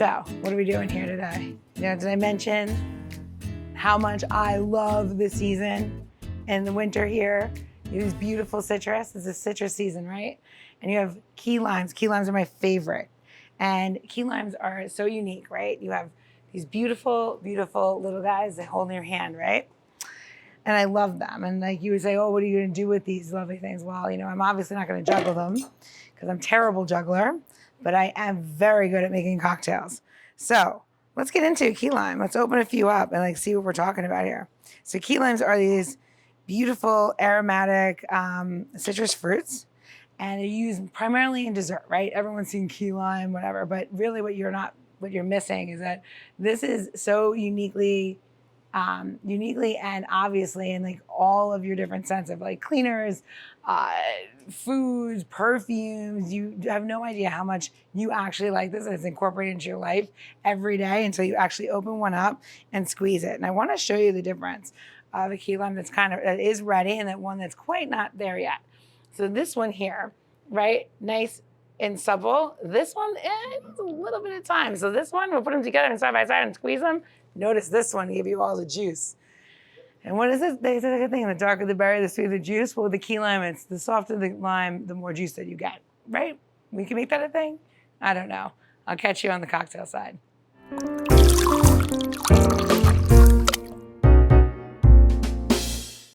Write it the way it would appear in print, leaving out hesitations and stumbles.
So, what are we doing here today? You know, did I mention how much I love the season and the winter here? It is beautiful citrus. It's a citrus season, right? And you have key limes. Key limes are my favorite. And key limes are so unique, right? You have these beautiful, beautiful little guys that hold in your hand, right? And I love them. And like you would say, oh, what are you gonna do with these lovely things? Well, you know, I'm obviously not gonna juggle them because I'm a terrible juggler, but I am very good at making cocktails. So let's get into key lime. Let's open a few up and like see what we're talking about here. So key limes are these beautiful aromatic citrus fruits, and they're used primarily in dessert, right? Everyone's seen key lime, whatever, but really what you're missing is that this is so uniquely and obviously in like all of your different scents of like cleaners, foods, perfumes. You have no idea how much you actually like this, and it's incorporated into your life every day until you actually open one up and squeeze it. And I want to show you the difference of a key lime that is ready and that one that's quite not there yet. So this one here, right, nice and supple. This one, it's a little bit of time. So this one, we'll put them together and side by side and squeeze them. Notice this one give you all the juice. And what is this? They say the thing, the darker the berry, the sweeter the juice. Well, with the key lime, it's the softer the lime, the more juice that you get, right? We can make that a thing? I don't know. I'll catch you on the cocktail side.